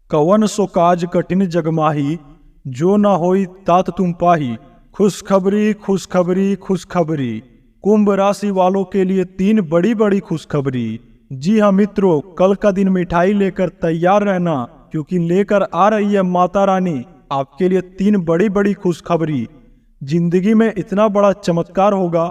कवन सो काज कठिन जगमाही, जो न होई तात तुम पाही। खुशखबरी खुशखबरी खुशखबरी, कुंभ राशि वालों के लिए तीन बड़ी बड़ी खुशखबरी। जी हाँ मित्रों, कल का दिन मिठाई लेकर तैयार रहना, क्योंकि लेकर आ रही है माता रानी आपके लिए तीन बड़ी बड़ी खुशखबरी। जिंदगी में इतना बड़ा चमत्कार होगा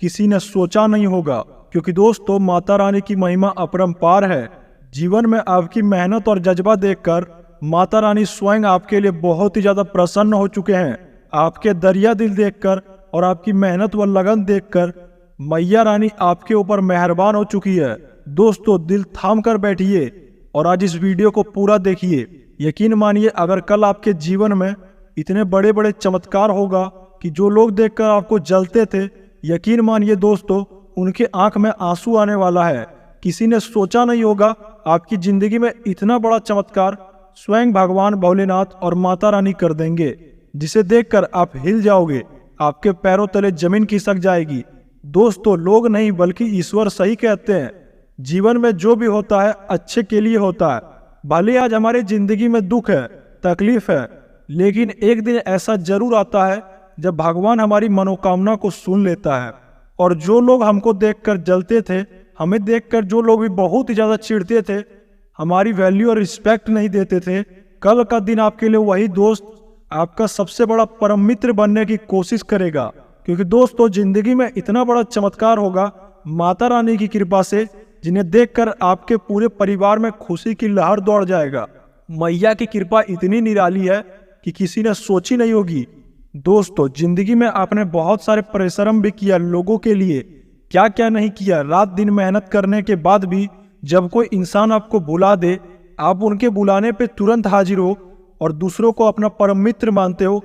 किसी ने सोचा नहीं होगा, क्योंकि दोस्तों माता रानी की महिमा अपरंपार है। जीवन में आपकी मेहनत और जज्बा देखकर माता रानी स्वयं आपके लिए बहुत ही ज्यादा प्रसन्न हो चुके हैं। आपके दरिया दिल देखकर और आपकी मेहनत व लगन देखकर मैया रानी आपके ऊपर मेहरबान हो चुकी है। दोस्तों दिल थाम कर बैठिए और आज इस वीडियो को पूरा देखिए। यकीन मानिए, अगर कल आपके जीवन में इतने बड़े बड़े चमत्कार होगा कि जो लोग देखकर आपको जलते थे, यकीन मानिए दोस्तों उनके आंख में आंसू आने वाला है। किसी ने सोचा नहीं होगा आपकी जिंदगी में इतना बड़ा चमत्कार स्वयं भगवान भोलेनाथ और माता रानी कर देंगे, जिसे देखकर आप हिल जाओगे, आपके पैरों तले जमीन खिसक जाएगी। दोस्तों लोग नहीं बल्कि ईश्वर सही कहते हैं, जीवन में जो भी होता है अच्छे के लिए होता है। भले आज हमारी जिंदगी में दुख है, तकलीफ है, लेकिन एक दिन ऐसा जरूर आता है जब भगवान हमारी मनोकामना को सुन लेता है। और जो लोग हमको देखकर जलते थे, हमें देखकर जो लोग भी बहुत ही ज्यादा चिढ़ते थे, हमारी वैल्यू और रिस्पेक्ट नहीं देते थे, कल का दिन आपके लिए वही दोस्त आपका सबसे बड़ा परम मित्र बनने की कोशिश करेगा। क्योंकि दोस्तों जिंदगी में इतना बड़ा चमत्कार होगा माता रानी की कृपा से, जिन्हें देखकर आपके पूरे परिवार में खुशी की लहर दौड़ जाएगा। मैया की कृपा इतनी निराली है कि किसी ने सोची नहीं होगी। दोस्तों जिंदगी में आपने बहुत सारे परिश्रम भी किया लोगों के लिए, क्या क्या नहीं किया। रात दिन मेहनत करने के बाद भी जब कोई इंसान आपको बुला दे, आप उनके बुलाने पे तुरंत हाजिर हो और दूसरों को अपना परम मित्र मानते हो,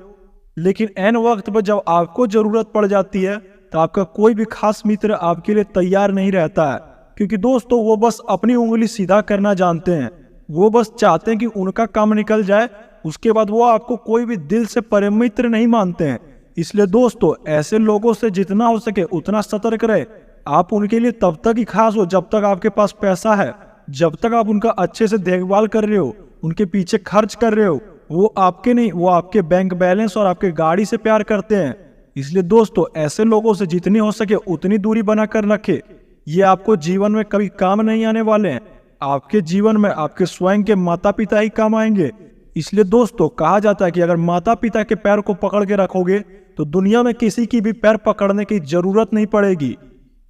लेकिन ऐन वक्त पर जब आपको जरूरत पड़ जाती है तो आपका कोई भी खास मित्र आपके लिए तैयार नहीं रहता है। क्योंकि दोस्तों वो बस अपनी उंगली सीधा करना जानते हैं, वो बस चाहते हैं कि उनका काम निकल जाए, उसके बाद वो आपको कोई भी दिल से परम मित्र नहीं मानते हैं। इसलिए दोस्तों ऐसे लोगों से जितना हो सके उतना सतर्क रहे। आप उनके लिए तब तक ही खास हो जब तक आपके पास पैसा है, जब तक आप उनका अच्छे से देखभाल कर रहे हो, उनके पीछे खर्च कर रहे हो। वो आपके नहीं, वो आपके बैंक बैलेंस और आपके गाड़ी से प्यार करते हैं। इसलिए दोस्तों ऐसे लोगों से जितनी हो सके उतनी दूरी बनाकर रखे। ये आपको जीवन में कभी काम नहीं आने वाले हैं। आपके जीवन में आपके स्वयं के माता पिता ही काम आएंगे। इसलिए दोस्तों कहा जाता है कि अगर माता पिता के पैर को पकड़ के रखोगे तो दुनिया में किसी की भी पैर पकड़ने की जरूरत नहीं पड़ेगी।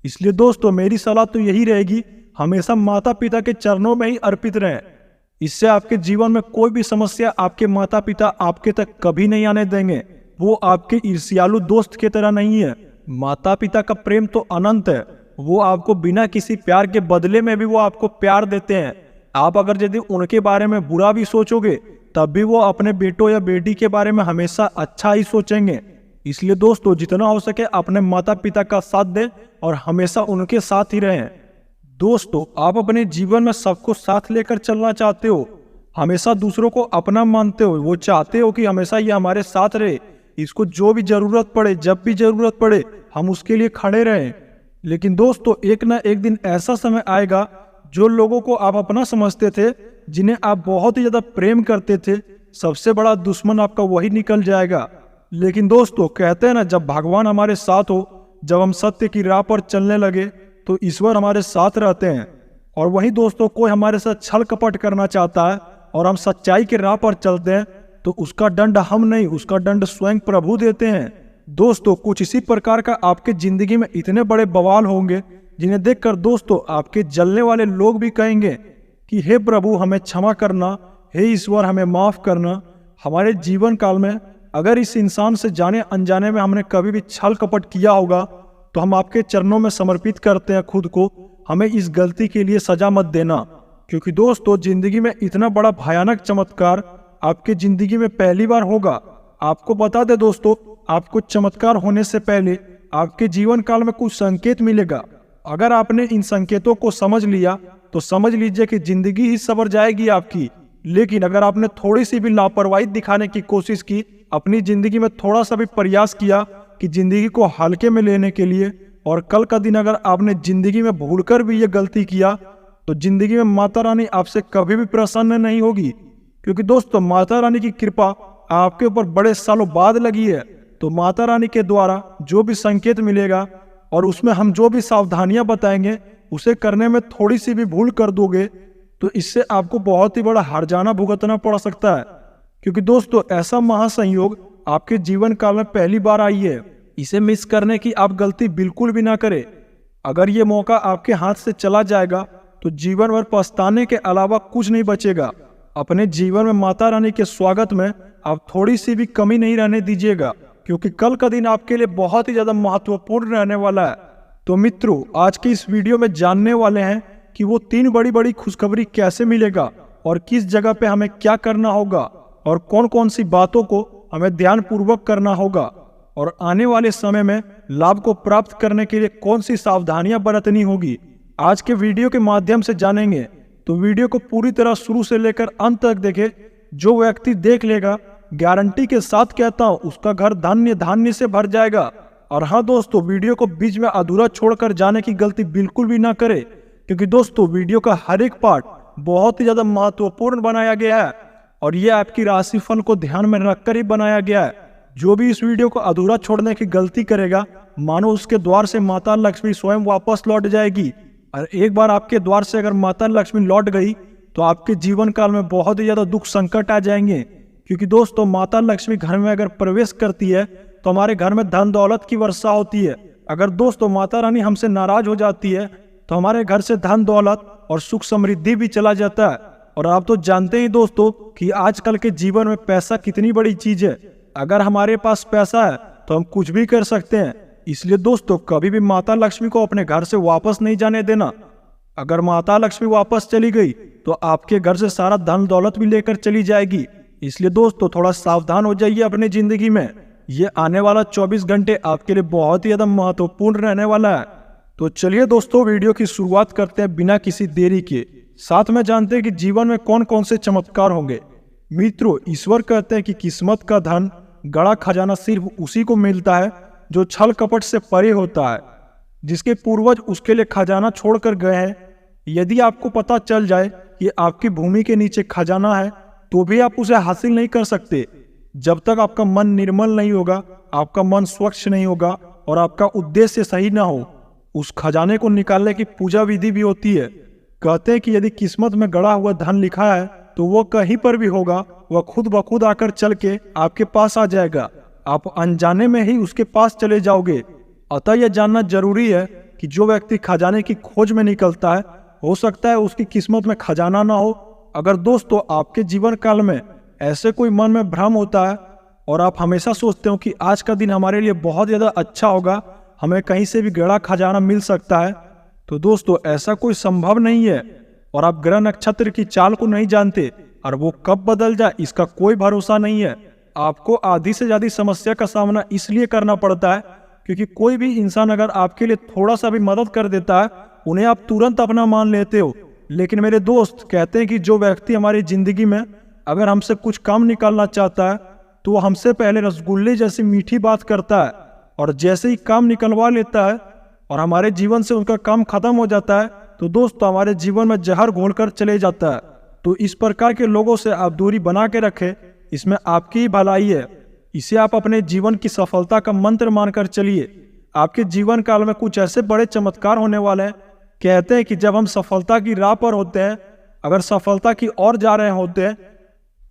इसलिए दोस्तों मेरी सलाह तो यही रहेगी, हमेशा माता पिता के चरणों में ही अर्पित रहें। इससे आपके जीवन में कोई भी समस्या आपके माता पिता आपके तक कभी नहीं आने देंगे। वो आपके ईर्ष्यालु दोस्त की तरह नहीं है। माता पिता का प्रेम तो अनंत है, वो आपको बिना किसी प्यार के बदले में भी वो आपको प्यार देते हैं। आप अगर यदि उनके बारे में बुरा भी सोचोगे तब भी वो अपने बेटों या बेटी के बारे में हमेशा अच्छा ही सोचेंगे। इसलिए दोस्तों जितना हो सके अपने माता पिता का साथ दें और हमेशा उनके साथ ही रहें। दोस्तों आप अपने जीवन में सबको साथ लेकर चलना चाहते हो, हमेशा दूसरों को अपना मानते हो, वो चाहते हो कि हमेशा ये हमारे साथ रहे, इसको जो भी जरूरत पड़े, जब भी जरूरत पड़े हम उसके लिए खड़े रहें। लेकिन दोस्तों एक ना एक दिन ऐसा समय आएगा जो लोगों को आप अपना समझते थे, जिन्हें आप बहुत ही ज्यादा प्रेम करते थे, सबसे बड़ा दुश्मन आपका वही निकल जाएगा। लेकिन दोस्तों कहते हैं ना, जब भगवान हमारे साथ हो, जब हम सत्य की राह पर चलने लगे तो ईश्वर हमारे साथ रहते हैं। और वही दोस्तों कोई हमारे साथ छल कपट करना चाहता है और हम सच्चाई की राह पर चलते हैं तो उसका दंड हम नहीं, उसका दंड स्वयं प्रभु देते हैं। दोस्तों कुछ इसी प्रकार का आपके जिंदगी में इतने बड़े बवाल होंगे जिन्हें देखकर दोस्तों आपके जलने वाले लोग भी कहेंगे कि हे प्रभु हमें क्षमा करना, हे ईश्वर हमें माफ करना। हमारे जीवन काल में अगर इस इंसान से जाने अनजाने में हमने कभी भी छल कपट किया होगा तो हम आपके चरणों में समर्पित करते हैं खुद को, हमें इस गलती के लिए सजा मत देना। क्योंकि दोस्तों जिंदगी में इतना बड़ा भयानक चमत्कार आपके जिंदगी में पहली बार होगा। आपको बता दे दोस्तों, आपको चमत्कार होने से पहले आपके जीवन काल में कुछ संकेत मिलेगा। अगर आपने इन संकेतों को समझ लिया तो समझ लीजिए कि जिंदगी ही सवर जाएगी आपकी। लेकिन अगर आपने थोड़ी सी भी लापरवाही दिखाने की कोशिश की, अपनी जिंदगी में थोड़ा सा भी प्रयास किया कि जिंदगी को हल्के में लेने के लिए, और कल का दिन अगर आपने जिंदगी में भूलकर भी ये गलती किया तो जिंदगी में माता रानी आपसे कभी भी प्रसन्न नहीं होगी। क्योंकि दोस्तों माता रानी की कृपा आपके ऊपर बड़े सालों बाद लगी है। तो माता रानी के द्वारा जो भी संकेत मिलेगा और उसमें हम जो भी सावधानियां बताएंगे, उसे करने में थोड़ी सी भी भूल कर दोगे तो इससे आपको बहुत ही बड़ा हर्जाना भुगतना पड़ सकता है। क्योंकि दोस्तों ऐसा महासंयोग आपके जीवन काल में पहली बार आई है। इसे मिस करने की आप गलती बिल्कुल भी ना करें। अगर ये मौका आपके हाथ से चला जाएगा तो जीवन भर पछताने के अलावा कुछ नहीं बचेगा। अपने जीवन में माता रानी के स्वागत में आप थोड़ी सी भी कमी नहीं रहने दीजिएगा, क्योंकि कल का दिन आपके लिए बहुत ही ज्यादा महत्वपूर्ण रहने वाला है। तो मित्रों, आज की इस वीडियो में जानने वाले हैं कि वो 3 बड़ी बड़ी खुशखबरी कैसे मिलेगा और किस जगह पे हमें क्या करना होगा और कौन कौन सी बातों को हमें ध्यान पूर्वक करना होगा और आने वाले समय में लाभ को प्राप्त करने के लिए कौन सी सावधानियां बरतनी होगी। आज के वीडियो के माध्यम से जानेंगे। तो वीडियो को पूरी तरह शुरू से लेकर अंत तक देखें। जो व्यक्ति देख लेगा, गारंटी के साथ कहता हूं, उसका घर धान्य धान्य से भर जाएगा। और हाँ दोस्तों, वीडियो को बीच में अधूरा छोड़कर जाने की गलती बिल्कुल भी ना करे, क्योंकि दोस्तों वीडियो का हर एक पार्ट बहुत ही ज्यादा महत्वपूर्ण बनाया गया है और ये आपकी राशिफल को ध्यान में रखकर ही बनाया गया है। जो भी इस वीडियो को अधूरा छोड़ने की गलती करेगा, मानो उसके द्वार से माता लक्ष्मी स्वयं वापस लौट जाएगी। और एक बार आपके द्वार से अगर माता लक्ष्मी लौट गई तो आपके जीवन काल में बहुत ही ज्यादा दुख संकट आ जाएंगे। क्योंकि दोस्तों माता लक्ष्मी घर में अगर प्रवेश करती है तो हमारे घर में धन दौलत की वर्षा होती है। अगर दोस्तों माता रानी हमसे नाराज हो जाती है तो हमारे घर से धन दौलत और सुख समृद्धि भी चला जाता है। और आप तो जानते ही दोस्तों कि आजकल के जीवन में पैसा कितनी बड़ी चीज है। अगर हमारे पास पैसा है तो हम कुछ भी कर सकते हैं। इसलिए दोस्तों कभी भी माता लक्ष्मी को अपने घर से वापस नहीं जाने देना। अगर माता लक्ष्मी वापस चली गई तो आपके घर से सारा धन दौलत भी लेकर चली जाएगी। इसलिए दोस्तों थोड़ा सावधान हो जाइए अपनी जिंदगी में। ये आने वाला 24 घंटे आपके लिए बहुत ही ज्यादा महत्वपूर्ण रहने वाला है। तो चलिए दोस्तों वीडियो की शुरुआत करते हैं बिना किसी देरी के। साथ में जानते हैं कि जीवन में कौन कौन से चमत्कार होंगे। मित्रों, ईश्वर कहते हैं कि किस्मत का धन गड़ा खजाना सिर्फ उसी को मिलता है जो छल कपट से परे होता है, जिसके पूर्वज उसके लिए खजाना छोड़कर गए हैं। यदि आपको पता चल जाए कि आपकी भूमि के नीचे खजाना है तो भी आप उसे हासिल नहीं कर सकते जब तक आपका मन निर्मल नहीं होगा, आपका मन स्वच्छ नहीं होगा और आपका उद्देश्य सही ना हो। उस खजाने को निकालने की पूजा विधि भी होती है। कहते हैं कि यदि किस्मत में गड़ा हुआ धन लिखा है तो वो कहीं पर भी होगा, वह खुद ब खुद आकर चल के आपके पास आ जाएगा। आप अनजाने में ही उसके पास चले जाओगे। अतः यह जानना जरूरी है कि जो व्यक्ति खजाने की खोज में निकलता है, हो सकता है उसकी किस्मत में खजाना ना हो। अगर दोस्तों आपके जीवन काल में ऐसे कोई मन में भ्रम होता है और आप हमेशा सोचते हो कि आज का दिन हमारे लिए बहुत ज्यादा अच्छा होगा, हमें कहीं से भी गड़ा खजाना मिल सकता है, तो दोस्तों ऐसा कोई संभव नहीं है। और आप ग्रह नक्षत्र की चाल को नहीं जानते और वो कब बदल जाए इसका कोई भरोसा नहीं है। आपको आधी से ज्यादा समस्या का सामना इसलिए करना पड़ता है क्योंकि कोई भी इंसान अगर आपके लिए थोड़ा सा भी मदद कर देता है, उन्हें आप तुरंत अपना मान लेते हो। लेकिन मेरे दोस्त कहते हैं कि जो व्यक्ति हमारी जिंदगी में अगर हमसे कुछ काम निकालना चाहता है तो वो हमसे पहले रसगुल्ले जैसी मीठी बात करता है, और जैसे ही काम निकलवा लेता है और हमारे जीवन से उनका काम खत्म हो जाता है तो दोस्तों हमारे जीवन में जहर घोलकर चले जाता है। तो इस प्रकार के लोगों से आप दूरी बना के रखें, इसमें आपकी ही भलाई है। इसे आप अपने जीवन की सफलता का मंत्र मानकर चलिए। आपके जीवन काल में कुछ ऐसे बड़े चमत्कार होने वाले हैं। कहते हैं कि जब हम सफलता की राह पर होते हैं, अगर सफलता की ओर जा रहे होते हैं,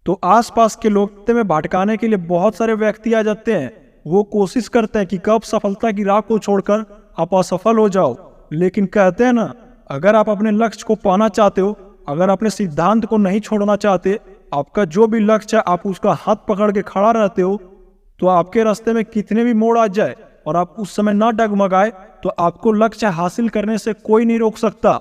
तो आसपास के लोग में भटकाने के लिए बहुत सारे व्यक्ति आ जाते हैं। वो कोशिश करते हैं कि कब सफलता की राह को छोड़कर आप असफल हो जाओ। लेकिन कहते हैं ना, अगर आप अपने लक्ष्य को पाना चाहते हो, अगर अपने सिद्धांत को नहीं छोड़ना चाहते, आपका जो भी लक्ष्य है आप उसका हाथ पकड़ के खड़ा रहते हो, तो आपके रास्ते में कितने भी मोड़ आ जाए और आप उस समय ना डगमगाए तो आपको लक्ष्य हासिल करने से कोई नहीं रोक सकता।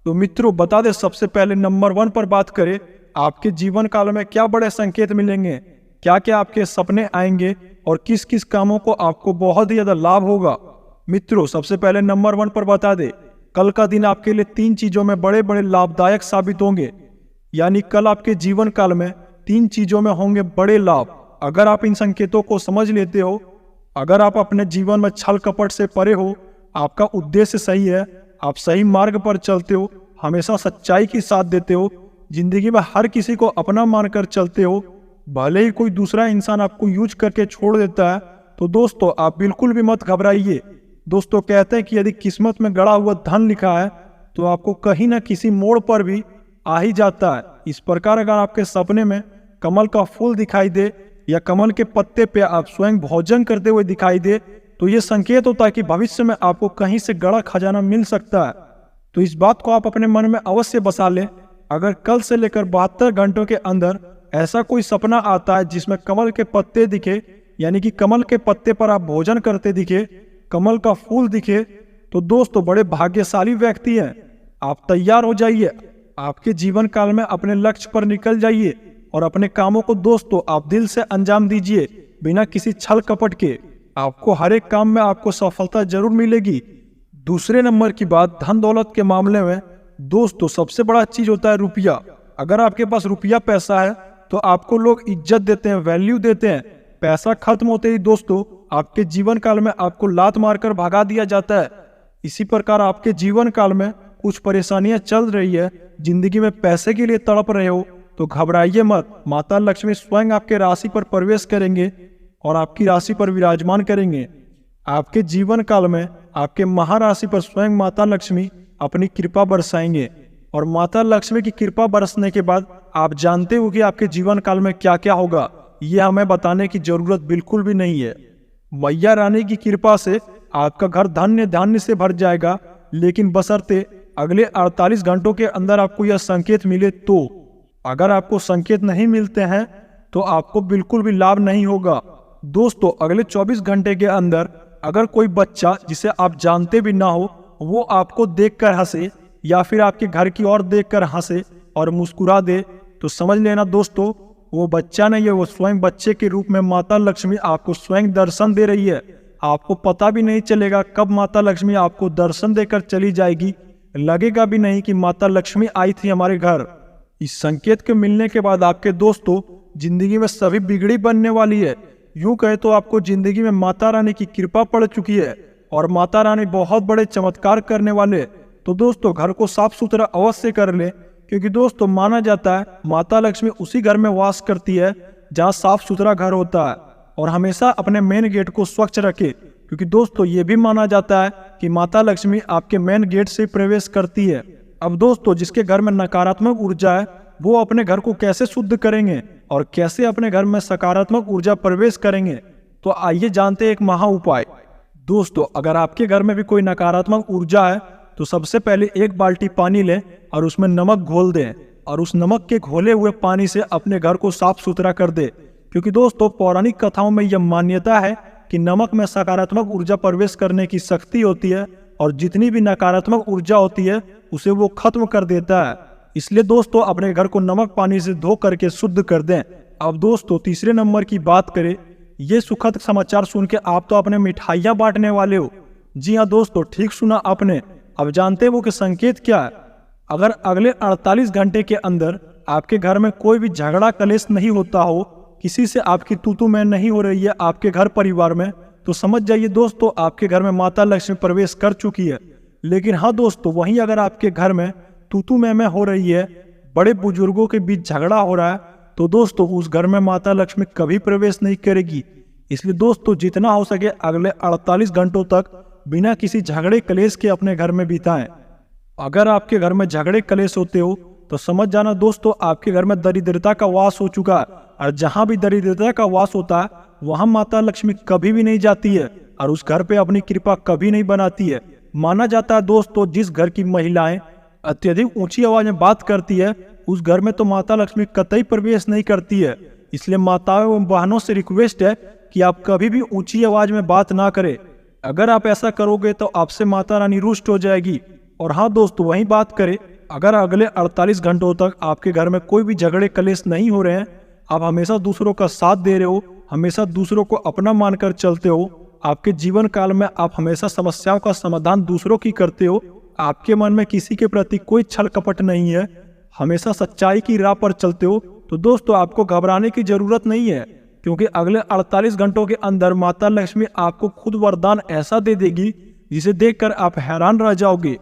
तो मित्रों बता दे, सबसे पहले नंबर 1 पर बात करें, आपके जीवन काल में क्या बड़े संकेत मिलेंगे, क्या क्या आपके सपने आएंगे और किस किस कामों को आपको बहुत ही ज्यादा लाभ होगा। मित्रों सबसे पहले नंबर 1 पर बता दे, कल का दिन आपके लिए 3 चीजों में बड़े बड़े लाभदायक साबित होंगे। यानी कल आपके जीवन काल में 3 चीजों में होंगे बड़े लाभ। अगर आप इन संकेतों को समझ लेते हो, अगर आप अपने जीवन में छल कपट से परे हो, आपका उद्देश्य सही है, आप सही मार्ग पर चलते हो, हमेशा सच्चाई की साथ देते हो, जिंदगी में हर किसी को अपना मानकर चलते हो, भले ही कोई दूसरा इंसान आपको यूज करके छोड़ देता है, तो दोस्तों आप बिल्कुल भी मत घबराइए। दोस्तों कहते हैं कि यदि किस्मत में गड़ा हुआ धन लिखा है तो आपको कहीं ना किसी मोड़ पर भी आ ही जाता है। इस प्रकार अगर आपके सपने में कमल का फूल दिखाई दे या कमल के पत्ते पे आप स्वयं भोजन करते हुए दिखाई दे, तो ये संकेत होता है कि भविष्य में आपको कहीं से गड़ा खजाना मिल सकता है। तो इस बात को आप अपने मन में अवश्य बसा लें। अगर कल से लेकर 72 घंटों के अंदर ऐसा कोई सपना आता है जिसमें कमल के पत्ते दिखे, यानी कि कमल के पत्ते पर आप भोजन करते दिखे, कमल का फूल दिखे, तो दोस्तों बड़े भाग्यशाली व्यक्ति हैं। आप तैयार हो जाइए, आपके जीवन काल में अपने लक्ष्य पर निकल जाइए और अपने कामों को दोस्तों आप दिल से अंजाम दीजिए, बिना किसी छल कपट के। आपको हर एक काम में आपको सफलता जरूर मिलेगी। दूसरे नंबर की बात, धन दौलत के मामले में दोस्तों सबसे बड़ा चीज होता है रुपया। अगर आपके पास रुपया पैसा है तो आपको लोग इज्जत देते हैं, वैल्यू देते हैं। पैसा खत्म होते ही दोस्तों आपके जीवन काल में आपको लात मारकर भगा दिया जाता है। इसी प्रकार आपके जीवन काल में कुछ परेशानियां चल रही है, जिंदगी में पैसे के लिए तड़प रहे हो, तो घबराइए मत। माता लक्ष्मी स्वयं आपके राशि पर प्रवेश करेंगे और आपकी राशि पर विराजमान करेंगे। आपके जीवन काल में आपके महाराशि पर स्वयं माता लक्ष्मी अपनी कृपा बरसाएंगे। और माता लक्ष्मी की कृपा बरसने के बाद आप जानते हो कि आपके जीवन काल में क्या क्या होगा, ये हमें बताने की जरूरत बिल्कुल भी नहीं है। मैया रानी की कृपा से आपका घर धन्य धान्य से भर जाएगा, लेकिन बशर्ते अगले 48 घंटों के अंदर आपको यह संकेत मिले तो। अगर आपको संकेत नहीं मिलते हैं तो आपको बिल्कुल भी लाभ नहीं होगा। दोस्तों अगले 24 घंटे के अंदर अगर कोई बच्चा जिसे आप जानते भी ना हो वो आपको देखकर हंसे या फिर आपके घर की ओर देखकर हंसे और मुस्कुरा दे, तो समझ लेना दोस्तों वो बच्चा नहीं है, वो स्वयं बच्चे के रूप में माता लक्ष्मी आपको स्वयं दर्शन दे रही है। आपको पता भी नहीं चलेगा कब माता लक्ष्मी आपको दर्शन देकर चली जाएगी, लगेगा भी नहीं कि माता लक्ष्मी आई थी हमारे घर। इस संकेत के मिलने के बाद आपके दोस्तों जिंदगी में सभी बिगड़ी बनने वाली है। यूं कहे तो आपको जिंदगी में माता रानी की कृपा पड़ चुकी है और माता रानी बहुत बड़े चमत्कार करने वाले। तो दोस्तों घर को साफ सुथरा अवश्य कर ले, क्योंकि दोस्तों माना जाता है माता लक्ष्मी उसी घर में वास करती है जहाँ साफ सुथरा घर होता है। और हमेशा अपने मेन गेट को स्वच्छ रखे, क्योंकि दोस्तों ये भी माना जाता है कि माता लक्ष्मी आपके मेन गेट से प्रवेश करती है। अब दोस्तों जिसके घर में नकारात्मक ऊर्जा है वो अपने घर को कैसे शुद्ध करेंगे और कैसे अपने घर में सकारात्मक ऊर्जा प्रवेश करेंगे, तो आइए जानते हैं एक महा उपाय। दोस्तों अगर आपके घर में भी कोई नकारात्मक ऊर्जा है तो सबसे पहले एक बाल्टी पानी लें और उसमें नमक घोल दें और उस नमक के घोले हुए पानी से अपने घर को साफ सुथरा कर दे। क्योंकि दोस्तों पौराणिक कथाओं में यह मान्यता है कि नमक में सकारात्मक ऊर्जा प्रवेश करने की शक्ति होती है और जितनी भी नकारात्मक ऊर्जा होती है उसे वो खत्म कर देता है। इसलिए दोस्तों अपने घर को नमक पानी से धो करके शुद्ध कर दें। अब दोस्तों तीसरे नंबर की बात करें, ये सुखद समाचार सुन के आप तो अपने मिठाइयाँ बांटने वाले हो। जी हाँ दोस्तों ठीक सुना आपने। अब जानते हो कि संकेत क्या है। अगर अगले 48 घंटे के अंदर आपके घर में कोई भी झगड़ा कलेश नहीं होता हो, किसी से आपकी तू मैं नहीं हो रही है आपके घर परिवार में, तो समझ जाइए दोस्तों आपके घर में माता लक्ष्मी प्रवेश कर चुकी है। लेकिन हाँ दोस्तों वहीं अगर आपके घर में तू मैं हो रही है, बड़े बुजुर्गों के बीच झगड़ा हो रहा है, तो दोस्तों उस घर में माता लक्ष्मी कभी प्रवेश नहीं करेगी। इसलिए दोस्तों जितना हो सके अगले 48 घंटों तक बिना किसी झगड़े कलेश के अपने घर में बिताएं। अगर आपके घर में झगड़े कलेश होते हो तो समझ जाना दोस्तों आपके घर में दरिद्रता का वास हो चुका है। और जहां भी दरिद्रता का वास होता है वहां माता लक्ष्मी कभी भी नहीं जाती है और उस घर पे अपनी कृपा कभी नहीं बनाती है। माना जाता है दोस्तों जिस घर की महिलाएं अत्यधिक ऊंची आवाज में बात करती है उस घर में तो माता लक्ष्मी कतई प्रवेश नहीं करती है। इसलिए माताओं एवं बहनों से रिक्वेस्ट है कि आप कभी भी ऊंची आवाज में बात ना करें। अगर आप ऐसा करोगे तो आपसे माता रानी रुष्ट हो जाएगी। और हाँ दोस्तों वही बात करें, अगर अगले 48 घंटों तक आपके घर में कोई भी झगड़े कलेश नहीं हो रहे हैं, आप हमेशा दूसरों का साथ दे रहे हो, हमेशा दूसरों को अपना मानकर चलते हो, आपके जीवन काल में आप हमेशा समस्याओं का समाधान दूसरों की करते हो, आपके मन में किसी के प्रति कोई छल कपट नहीं है, हमेशा सच्चाई की राह पर चलते हो, तो दोस्तों आपको घबराने की जरूरत नहीं है। क्योंकि अगले 48 घंटों के अंदर माता लक्ष्मी आपको खुद वरदान ऐसा दे देगी जिसे देखकर आप हैरान रह जाओगे।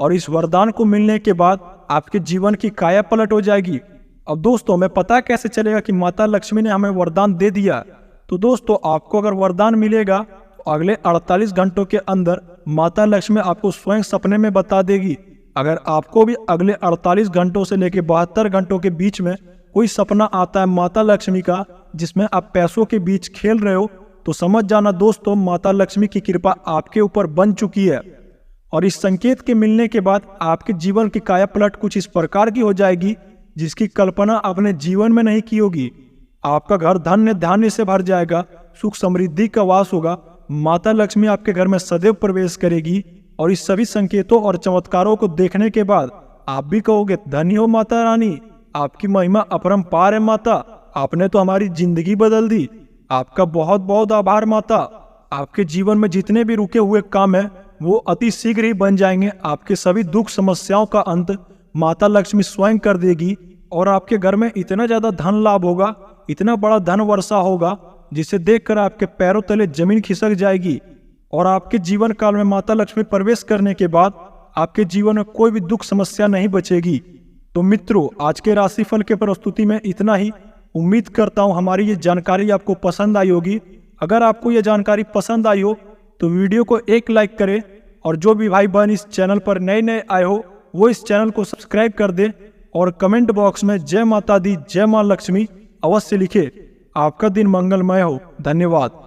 और इस वरदान को मिलने के बाद आपके जीवन की काया पलट हो जाएगी। अब दोस्तों, हमें पता कैसे चलेगा कि माता लक्ष्मी ने हमें वरदान दे दिया? तो दोस्तों, आपको अगर वरदान मिलेगा तो अगले 48 घंटों के अंदर माता लक्ष्मी आपको स्वयं सपने में बता देगी। अगर आपको भी अगले 48 घंटों से लेकर 72 घंटों के बीच में कोई सपना आता है माता लक्ष्मी का, जिसमें आप पैसों के बीच खेल रहे हो, तो समझ जाना दोस्तों, माता लक्ष्मी की कृपा आपके ऊपर बन चुकी है। और इस संकेत के मिलने के बाद आपके जीवन की काया पलट कुछ इस प्रकार की हो जाएगी जिसकी कल्पना आपने जीवन में नहीं की होगी। आपका घर धन्य धान्य से भर जाएगा, सुख समृद्धि का वास होगा, माता लक्ष्मी आपके घर में सदैव प्रवेश करेगी। और इस सभी संकेतों और चमत्कारों को देखने के बाद आप भी कहोगे, धन्य हो माता रानी, आपकी महिमा अपरंपार है माता, आपने तो हमारी जिंदगी बदल दी। आपका बहुत बहुत आभार माता। आपके जीवन में जितने भी रुके हुए काम है वो अति शीघ्र ही बन जाएंगे। आपके सभी दुख समस्याओं का अंत माता लक्ष्मी स्वयं कर देगी और आपके घर में इतना ज्यादा धन लाभ होगा, इतना बड़ा धन वर्षा होगा, जिसे देखकर आपके पैरों तले जमीन खिसक जाएगी। और आपके जीवन काल में माता लक्ष्मी प्रवेश करने के बाद आपके जीवन में कोई भी दुख समस्या नहीं बचेगी। तो मित्रों, आज के राशिफल के प्रस्तुति में इतना ही। उम्मीद करता हूँ हमारी ये जानकारी आपको पसंद आई होगी। अगर आपको ये जानकारी पसंद आई हो तो वीडियो को एक लाइक करें, और जो भी भाई बहन इस चैनल पर नए आए हो वो इस चैनल को सब्सक्राइब कर दे, और कमेंट बॉक्स में जय माता दी, जय मां लक्ष्मी अवश्य लिखे। आपका दिन मंगलमय हो। धन्यवाद।